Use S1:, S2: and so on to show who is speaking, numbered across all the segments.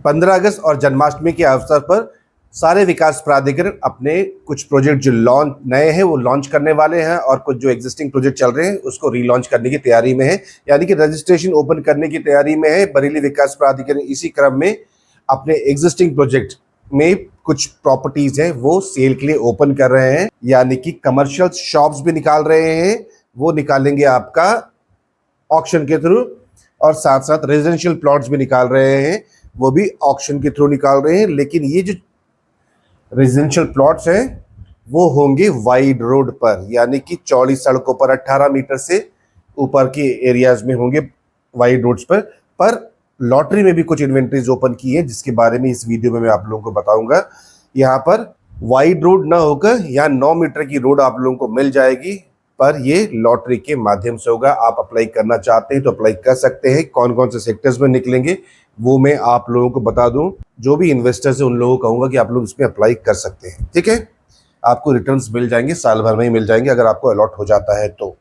S1: 15 अगस्त और जन्माष्टमी के अवसर पर सारे विकास प्राधिकरण अपने कुछ प्रोजेक्ट जो लॉन्च नए हैं वो लॉन्च करने वाले हैं और कुछ जो एग्जिस्टिंग प्रोजेक्ट चल रहे हैं उसको रीलॉन्च करने की तैयारी में है, यानी कि रजिस्ट्रेशन ओपन करने की तैयारी में है। बरेली विकास प्राधिकरण इसी क्रम में अपने एग्जिस्टिंग प्रोजेक्ट में कुछ प्रॉपर्टीज हैं वो सेल के लिए ओपन कर रहे हैं, यानी कि कमर्शियल शॉप्स भी निकाल रहे हैं, वो निकालेंगे आपका ऑक्शन के थ्रू, और साथ साथ रेजिडेंशियल प्लॉट्स भी निकाल रहे हैं, वो भी ऑक्शन के थ्रू निकाल रहे हैं। लेकिन ये जो रेजिडेंशियल प्लॉट्स हैं वो होंगे वाइड रोड पर, यानी कि चौड़ी सड़कों पर 18 मीटर से ऊपर के एरियाज में होंगे वाइड रोड्स पर लॉटरी में भी कुछ इन्वेंट्रीज ओपन की है जिसके बारे में इस वीडियो में मैं आप लोगों को बताऊंगा। यहाँ पर वाइड रोड ना होकर यहाँ 9 मीटर की रोड आप लोगों को मिल जाएगी, पर ये लॉटरी के माध्यम से होगा। आप अप्लाई करना चाहते हैं तो अप्लाई कर सकते हैं। कौन कौन से सेक्टर्स में निकलेंगे वो मैं आप लोगों को बता दूं। जो भी इन्वेस्टर्स है उन लोगों को कहूंगा कि आप लोग इसमें अप्लाई कर सकते हैं, ठीक है। आपको रिटर्न्स मिल जाएंगे, साल भर में ही मिल जाएंगे अगर आपको अलॉट हो जाता है तो।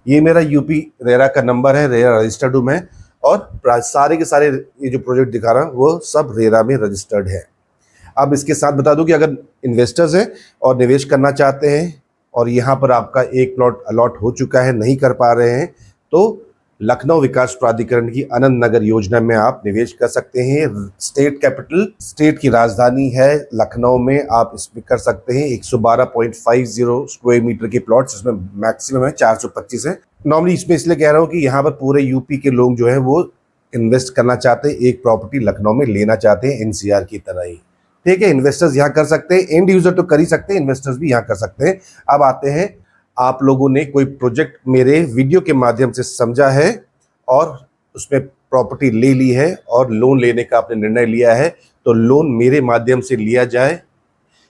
S1: ये मेरा यूपी रेरा का नंबर है, रेरा रजिस्टर्ड हूँ मैं, और सारे के सारे ये जो प्रोजेक्ट दिखा रहा हूँ वो सब रेरा में रजिस्टर्ड है। अब इसके साथ बता दूं कि अगर इन्वेस्टर्स हैं और निवेश करना चाहते हैं और यहाँ पर आपका एक प्लॉट अलॉट हो चुका है, नहीं कर पा रहे हैं, तो लखनऊ विकास प्राधिकरण की आनंद नगर योजना में आप निवेश कर सकते हैं। स्टेट कैपिटल, स्टेट की राजधानी है लखनऊ में, आप इसमें कर सकते हैं। 112.50 स्क्वायर मीटर के प्लॉट्स, इसमें मैक्सिमम है 425 है। नॉर्मली इसमें इसलिए कह रहा हूँ कि यहाँ पर पूरे यूपी के लोग जो है वो इन्वेस्ट करना चाहते हैं, एक प्रॉपर्टी लखनऊ में लेना चाहते हैं एनसीआर की तरह ही, ठीक है। इन्वेस्टर्स यहाँ कर सकते हैं, एंड यूजर तो कर ही सकते हैं, इन्वेस्टर्स भी यहाँ कर सकते हैं। अब आते हैं, आप लोगों ने कोई प्रोजेक्ट मेरे वीडियो के माध्यम से समझा है और उसमें प्रॉपर्टी ले ली है और लोन लेने का आपने निर्णय लिया है, तो लोन मेरे माध्यम से लिया जाए,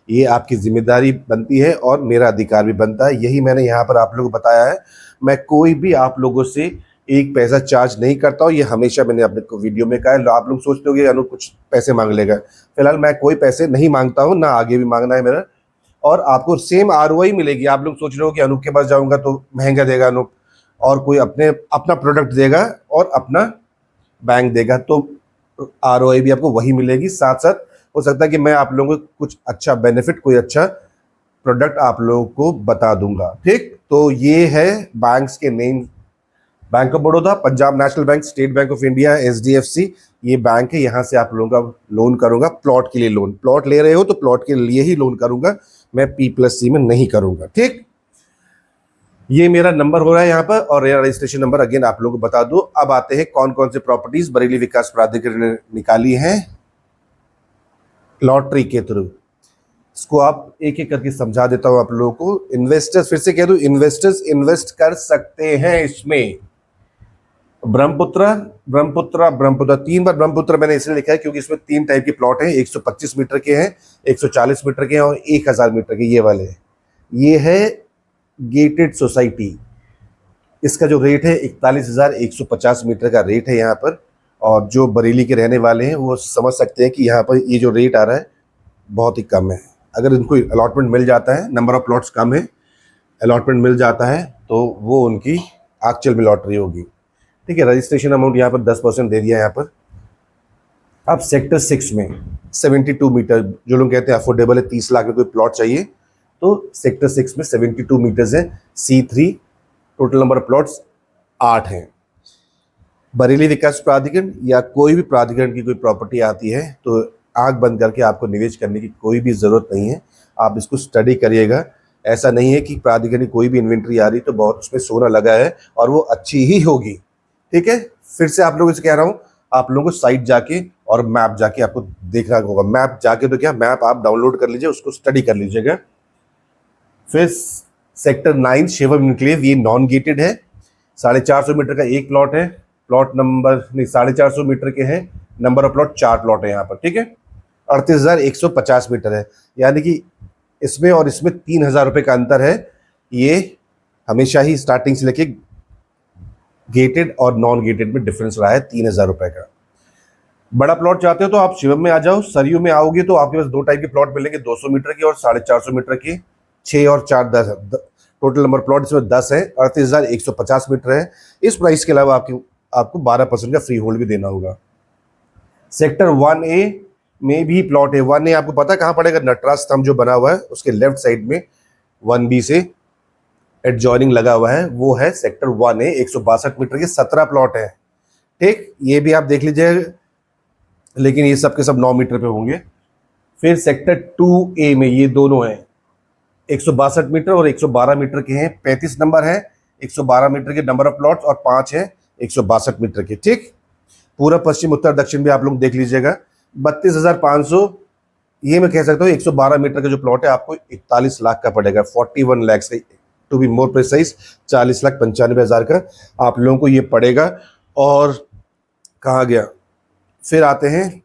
S1: ये आपकी जिम्मेदारी बनती है और मेरा अधिकार भी बनता है। यही मैंने यहाँ पर आप लोगों को बताया है। मैं कोई भी आप लोगों से एक पैसा चार्ज नहीं करता हूँ, ये हमेशा मैंने अपने वीडियो में कहा है। आप लोग सोचते हो कि अनु कुछ पैसे मांग लेगा, फिलहाल मैं कोई पैसे नहीं मांगता हूँ, ना आगे भी मांगना है मेरा, और आपको सेम आरओआई मिलेगी। आप लोग सोच रहे हो कि अनूप के पास जाऊंगा तो महंगा देगा अनूप, और कोई अपना प्रोडक्ट देगा और अपना बैंक देगा, तो आरओआई भी आपको वही मिलेगी। साथ साथ हो सकता है कि मैं आप लोगों को कुछ अच्छा बेनिफिट, कोई अच्छा प्रोडक्ट आप लोगों को बता दूंगा, ठीक। तो ये है बैंक्स के name, bank of Baroda, Punjab national bank, state bank of India, HDFC, ये बैंक है। यहाँ से आप लोगों का लोन करूंगा प्लॉट के लिए। लोन प्लॉट ले रहे हो तो प्लॉट के लिए ही लोन करूंगा, मैं P+C में नहीं करूंगा, ठीक। ये मेरा नंबर हो रहा है यहाँ पर, और मेरा रजिस्ट्रेशन नंबर अगेन आप लोगों को बता दूं। अब आते हैं कौन कौन से प्रॉपर्टीज बरेली विकास प्राधिकरण ने निकाली है लॉटरी के थ्रू। इसको आप एक एक करके समझा देता हूं आप लोगों को। इन्वेस्टर्स, फिर से कह दूं, इन्वेस्टर्स इन्वेस्ट कर सकते हैं इसमें। ब्रह्मपुत्रा, 3 बार ब्रह्मपुत्रा मैंने इसलिए लिखा है क्योंकि इसमें 3 टाइप के प्लॉट हैं, 125 मीटर के हैं, 140 मीटर के हैं और 1000 मीटर के, ये वाले। ये है गेटेड सोसाइटी, इसका जो रेट है 41,150 मीटर का रेट है यहाँ पर। और जो बरेली के रहने वाले हैं वो समझ सकते हैं कि यहाँ पर ये जो रेट आ रहा है बहुत ही कम है। अगर इनको अलॉटमेंट मिल जाता है, नंबर ऑफ प्लॉट्स कम है, अलॉटमेंट मिल जाता है तो वो उनकी एक्चुअल में लॉटरी होगी, ठीक है। रजिस्ट्रेशन अमाउंट यहाँ पर 10% दे दिया यहाँ पर। अब सेक्टर 6 में 72 मीटर, जो लोग कहते हैं अफोर्डेबल है, 30 लाख में कोई प्लॉट चाहिए, तो सेक्टर 6 में 72 मीटर्स है, C3, total number of plots 8 हैं। बरेली विकास प्राधिकरण या कोई भी प्राधिकरण की कोई प्रॉपर्टी आती है तो आंख बंद करके आपको निवेश करने की कोई भी ज़रूरत नहीं है। आप इसको स्टडी करिएगा। ऐसा नहीं है कि प्राधिकरण की कोई भी इन्वेंट्री आ रही तो बहुत उसमें सोना लगा है और वो अच्छी ही होगी, ठीक है। फिर से आप लोगों से कह रहा हूँ, आप लोगों को साइट जाके और मैप जाके आपको देखना होगा। मैप जाके तो क्या, मैप आप डाउनलोड कर लीजिए, उसको स्टडी कर लीजिएगा। फिर सेक्टर 9 शिवम इनक्लेव, ये नॉन गेटेड है, 450 मीटर का एक प्लॉट है, प्लॉट नंबर नहीं 450 मीटर के हैं, नंबर ऑफ प्लॉट 4 प्लॉट है यहाँ पर, ठीक है। 38,150 मीटर है, यानी कि इसमें और इसमें 3,000 रुपये का अंतर है। ये हमेशा ही स्टार्टिंग से लेके गेटेड और नॉन गेटेड में डिफरेंस रहा है 3,000 रुपये का। बड़ा प्लॉट चाहते हो तो आप शिवम में आ जाओ। सरयू में आओगे तो आपके पास 2 टाइप के प्लॉट मिलेंगे, 200 मीटर के और 450 मीटर के। 6 और 4 10, टोटल नंबर प्लॉट इसमें 10 है, 38,150 मीटर है। इस प्राइस के अलावा आपको 12% का फ्री होल्ड भी देना होगा। सेक्टर 1A में भी प्लॉट है। 1A आपको पता है कहाँ पड़ेगा? नटराज स्तंभ जो बना हुआ है उसके लेफ्ट साइड में 1B से एडजॉइनिंग लगा हुआ है, वो है सेक्टर 1A। 162 मीटर के 17 प्लॉट है। ठीक, ये भी आप देख लीजिए, लेकिन ये सब के सब 9 मीटर पे होंगे। फिर सेक्टर 2A में ये दोनों हैं, 162 मीटर और 112 मीटर के हैं। 35 नंबर है 112 मीटर के नंबर ऑफ प्लॉट्स और 5 है 162 मीटर के। ठीक, पूरा पश्चिम उत्तर दक्षिण भी आप लोग देख लीजिएगा। 32,500, ये मैं कह सकता हूँ 112 मीटर का जो प्लॉट है आपको 41 लाख का पड़ेगा, 41 लैक्स का, टू बी मोर प्रिसाइज 40,95,000 का आप लोगों को ये पड़ेगा। और कहाँ गया, फिर आते हैं,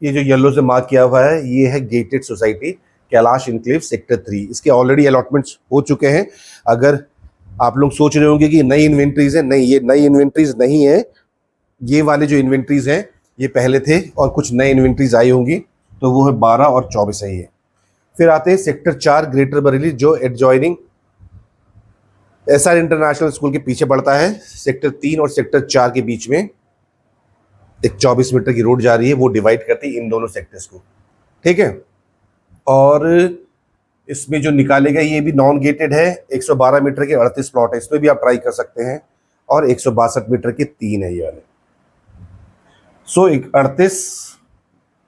S1: ये जो येलो से मार्क किया हुआ है ये है gated society Kailash enclave sector 3। इसके ऑलरेडी अलॉटमेंट्स हो चुके हैं। अगर आप लोग सोच रहे होंगे कि नई इन्वेंट्रीज है, नहीं, ये नई इन्वेंट्रीज नहीं है। ये वाले जो इन्वेंट्रीज हैं ये पहले थे और कुछ नए इन्वेंट्रीज आई होंगी, तो वो है 12 और 24 है ये। फिर आते हैं सेक्टर 4 ग्रेटर बरेली, जो एडजॉइनिंग SR इंटरनेशनल स्कूल के पीछे पड़ता है। सेक्टर 3 और सेक्टर 4 के बीच में एक 24 मीटर की रोड जा रही है, वो डिवाइड करती है इन दोनों सेक्टर्स को। ठीक है, और इसमें जो निकाले गए ये भी नॉन गेटेड है। 112 मीटर के 38 प्लॉट है, इसमें भी आप ट्राई कर सकते हैं। और 162 मीटर के 3 है ये वाले। सो 38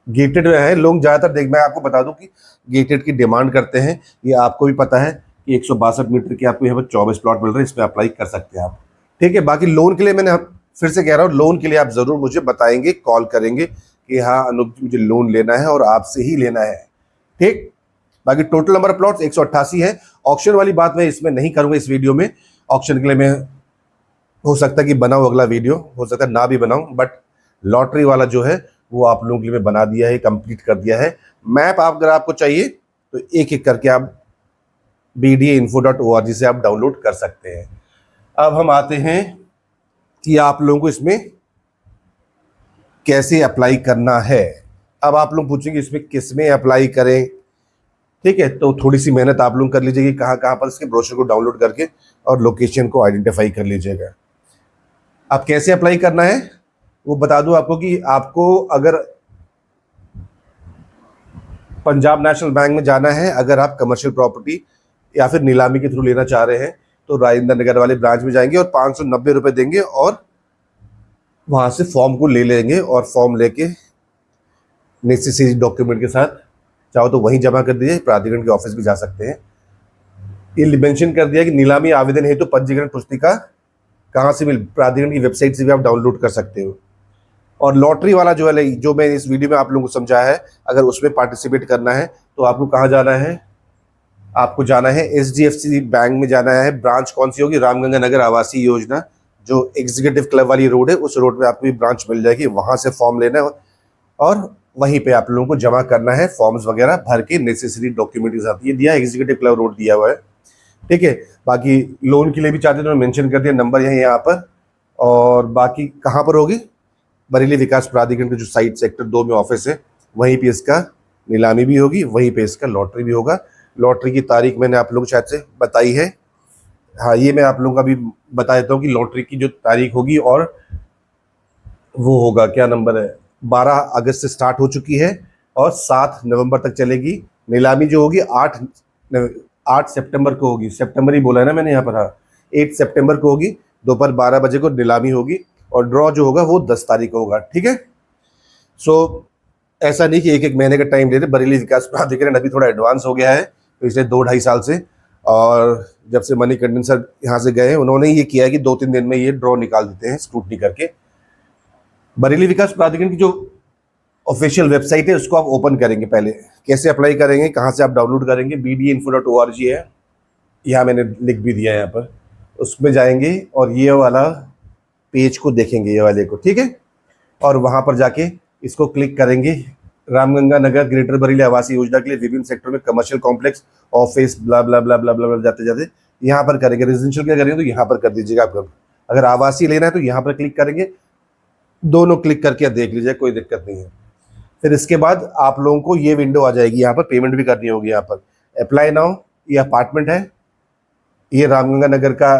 S1: गेटेड है। लोग ज़्यादातर देख, मैं आपको बता दूं कि गेटेड की डिमांड करते हैं, ये आपको भी पता है कि 162 मीटर के आपको यहाँ पर 24 प्लॉट मिल रहे हैं, इसमें अप्लाई कर सकते हैं आप। ठीक है, बाकी लोन के लिए मैंने फिर से कह रहा हूँ, लोन के लिए आप ज़रूर मुझे बताएंगे, कॉल करेंगे कि हाँ अनूप जी मुझे लोन लेना है और आपसे ही लेना है। ठीक, बाकी टोटल नंबर ऑफ प्लॉट्स 188 है। ऑक्शन वाली बात मैं इसमें नहीं करूँगा इस वीडियो में। ऑक्शन के लिए मैं, हो सकता है कि बनाऊँ अगला वीडियो, हो सकता है ना भी बनाऊँ, बट लॉटरी वाला जो है वो आप लोगों के लिए बना दिया है, कंप्लीट कर दिया है। मैप अगर आपको चाहिए तो एक एक करके आप bdainfo.org से आप डाउनलोड कर सकते हैं। अब हम आते हैं कि आप लोगों को इसमें कैसे अप्लाई करना है। अब आप लोग पूछेंगे इसमें किस में अप्लाई करें। ठीक है, तो थोड़ी सी मेहनत आप लोग कर लीजिएगा कि कहाँ कहाँ पर इसके ब्रोशर को डाउनलोड करके और लोकेशन को आइडेंटिफाई कर लीजिएगा। अब कैसे अप्लाई करना है वो बता दूं आपको कि आपको अगर पंजाब नेशनल बैंक में जाना है, अगर आप कमर्शियल प्रॉपर्टी या फिर नीलामी के थ्रू लेना चाह रहे हैं, तो राजेंद्र नगर वाले ब्रांच में जाएंगे और 590 रुपये देंगे और वहाँ से फॉर्म को ले लेंगे और फॉर्म लेके नेसेसरी डॉक्यूमेंट के साथ चाहो तो वहीं जमा कर दीजिए, प्राधिकरण के ऑफिस भी जा सकते हैं। ये मेंशन कर दिया कि नीलामी आवेदन हेतु पंजीकरण पुस्तिका कहाँ से मिल, प्राधिकरण की वेबसाइट से भी आप डाउनलोड कर सकते हो। और लॉटरी वाला जो है, जो मैं इस वीडियो में आप लोगों को समझाया है, अगर उसमें पार्टिसिपेट करना है तो आपको कहाँ जाना है? आपको जाना है HDFC बैंक में जाना है। ब्रांच कौन सी होगी? रामगंगा नगर आवासीय योजना, जो एग्जीक्यूटिव क्लब वाली रोड है, उस रोड में आपको ब्रांच मिल जाएगी। वहाँ से फॉर्म लेना है और वहीं पे आप लोगों को जमा करना है, फॉर्म्स वगैरह भर के नेसेसरी डॉक्यूमेंट के साथ। ये दिया एग्जीक्यूटिव क्लब रोड दिया हुआ है। ठीक है, बाकी लोन के लिए भी चाहते तो मैं मेंशन कर दिया, नंबर है यहाँ पर। और बाकी कहाँ पर होगी? बरेली विकास प्राधिकरण का जो साइट सेक्टर 2 में ऑफिस है, वहीं पे इसका नीलामी भी होगी, वहीं पे इसका लॉटरी भी होगा। लॉटरी की तारीख मैंने आप लोगों को शायद से बताई है। हाँ, ये मैं आप लोगों का भी बता देता हूँ कि लॉटरी की जो तारीख होगी और वो होगा, क्या नंबर है, 12 अगस्त से स्टार्ट हो चुकी है और 7 नवंबर तक चलेगी। नीलामी जो होगी 8 सितंबर को होगी। सितंबर ही बोला है ना मैंने यहाँ पर, हाँ 8 सितंबर को होगी, दोपहर 12 बजे को नीलामी होगी और ड्रॉ जो होगा वो 10 तारीख को होगा। ठीक है, सो ऐसा नहीं कि एक एक महीने का टाइम लेते। बरेली विकास प्राधिकरण अभी थोड़ा एडवांस हो गया है पिछले 2-2.5 साल से, और जब से मनी कंडन सर यहाँ से गए उन्होंने ये किया है कि 2-3 दिन में ये ड्रॉ निकाल देते हैं स्क्रूटनी करके। बरेली विकास प्राधिकरण की जो ऑफिशियल वेबसाइट है उसको आप ओपन करेंगे। पहले कैसे अप्लाई करेंगे, कहाँ से आप डाउनलोड करेंगे? bdainfo.org है, यहाँ मैंने लिख भी दिया है यहाँ पर। उसमें जाएंगे और ये वाला पेज को देखेंगे, ये वाले को। ठीक है, और वहाँ पर जाके इसको क्लिक करेंगे। रामगंगा नगर ग्रेटर बरेली आवासीय योजना के लिए विभिन्न सेक्टर में कमर्शियल कॉम्प्लेक्स, ऑफिस, ब्ला ब्ला ब्ला ब्ला ब्ला जाते जाते यहाँ पर करेंगे। रेजिडेंशियल क्या करेंगे तो यहाँ पर कर दीजिएगा आपको। अगर आवासीय लेना है तो यहाँ पर क्लिक करेंगे, दोनों क्लिक करके देख लीजिए, कोई दिक्कत नहीं है। फिर इसके बाद आप लोगों को ये विंडो आ जाएगी, यहाँ पर पेमेंट भी करनी होगी। यहाँ पर अप्लाई नाउ, ये अपार्टमेंट है, ये रामगंगा नगर का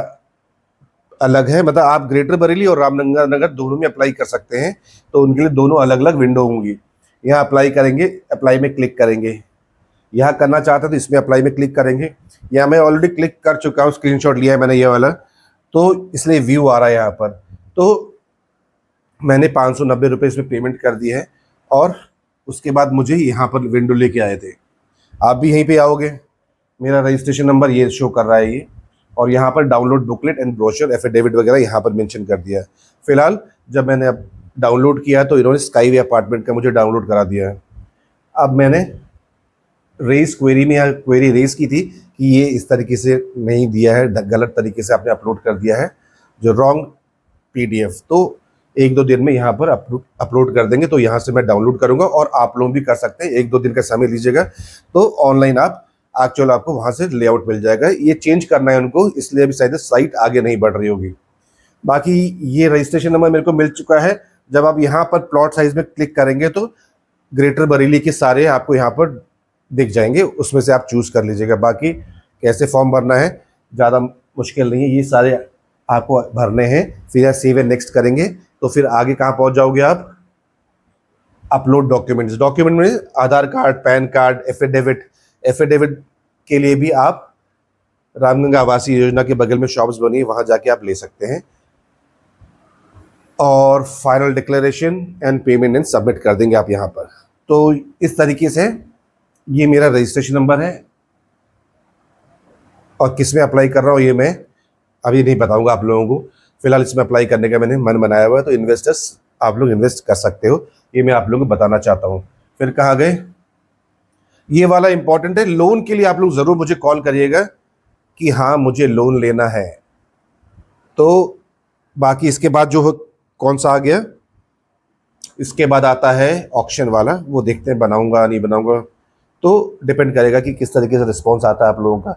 S1: अलग है, मतलब आप ग्रेटर बरेली और रामनगर नगर दोनों में अप्लाई कर सकते हैं, तो उनके लिए दोनों अलग अलग विंडो होंगी। यहाँ अप्लाई करेंगे, अप्लाई में क्लिक करेंगे, यहाँ करना चाहते हैं तो इसमें अप्लाई में क्लिक करेंगे। यहाँ मैं ऑलरेडी क्लिक कर चुका हूँ, स्क्रीनशॉट लिया है मैंने ये वाला, तो इसलिए व्यू आ रहा है यहाँ पर। तो मैंने 590 रुपये इसमें पेमेंट कर दी है, और उसके बाद मुझे यहाँ पर विंडो लेके आए थे। आप भी यहीं पे आओगे, मेरा रजिस्ट्रेशन नंबर ये शो कर रहा है ये, और यहाँ पर download booklet and brochure affidavit वगैरह यहाँ पर मेंशन कर दिया है। फिलहाल जब मैंने अब डाउनलोड किया तो इन्होंने स्काईवे अपार्टमेंट का मुझे डाउनलोड करा दिया है। अब मैंने रेस क्वेरी में यहाँ क्वेरी रेस की थी कि ये इस तरीके से नहीं दिया है, गलत तरीके से आपने अपलोड कर दिया है, जो रॉन्ग पीडीएफ। तो एक दो दिन में यहाँ पर अपलोड कर देंगे, तो यहाँ से मैं डाउनलोड करूँगा, और आप लोग भी कर सकते हैं। एक दो दिन का समय लीजिएगा, तो ऑनलाइन आप एक्चुअल आपको वहाँ से लेआउट मिल जाएगा। ये चेंज करना है उनको, इसलिए अभी शायद साइट आगे नहीं बढ़ रही होगी। बाकी ये रजिस्ट्रेशन नंबर मेरे को मिल चुका है। जब आप यहाँ पर प्लॉट साइज में क्लिक करेंगे तो ग्रेटर बरेली के सारे आपको यहाँ पर दिख जाएंगे, उसमें से आप चूज़ कर लीजिएगा। बाकी कैसे फॉर्म भरना है ज़्यादा मुश्किल नहीं है, ये सारे आपको भरने हैं। फिर सेव एंड नेक्स्ट करेंगे तो फिर आगे कहाँ पहुँच जाओगे आप, अपलोड डॉक्यूमेंट्स। डॉक्यूमेंट में आधार कार्ड, पैन कार्ड, एफिडेविट के लिए भी आप रामगंगा आवासीय योजना के बगल में शॉप्स बनी है, वहाँ जाके आप ले सकते हैं, और final declaration and payment and submit कर देंगे आप यहाँ पर। तो इस तरीके से ये मेरा रजिस्ट्रेशन नंबर है, और किस में अप्लाई कर रहा हूँ ये मैं अभी नहीं बताऊंगा आप लोगों को। फिलहाल इसमें अप्लाई करने का मैंने मन बनाया हुआ है, तो इन्वेस्टर्स आप लोग इन्वेस्ट कर सकते हो, ये मैं आप लोगों को बताना चाहता हूँ। फिर कहाँ गए, ये वाला इंपॉर्टेंट है, लोन के लिए आप लोग ज़रूर मुझे कॉल करिएगा कि हाँ मुझे लोन लेना है। तो बाकी इसके बाद जो कौन सा आ गया, इसके बाद आता है ऑक्शन वाला, वो देखते हैं बनाऊंगा नहीं बनाऊंगा, तो डिपेंड करेगा कि किस तरीके से रिस्पॉन्स आता है आप लोगों का।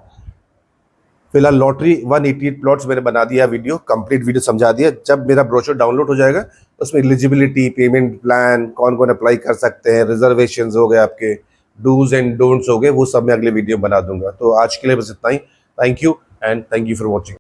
S1: फिलहाल लॉटरी 188 प्लॉट्स मैंने बना दिया, वीडियो कंप्लीट वीडियो समझा दिया। जब मेरा ब्रोशर डाउनलोड हो जाएगा उसमें एलिजिबिलिटी, पेमेंट प्लान, कौन कौन अप्लाई कर सकते हैं, रिजर्वेशंस हो गए, आपके डूज एंड डोंट्स हो गए, वो सब मैं अगले वीडियो बना दूंगा। तो आज के लिए बस इतना ही। Thank you and thank you for watching.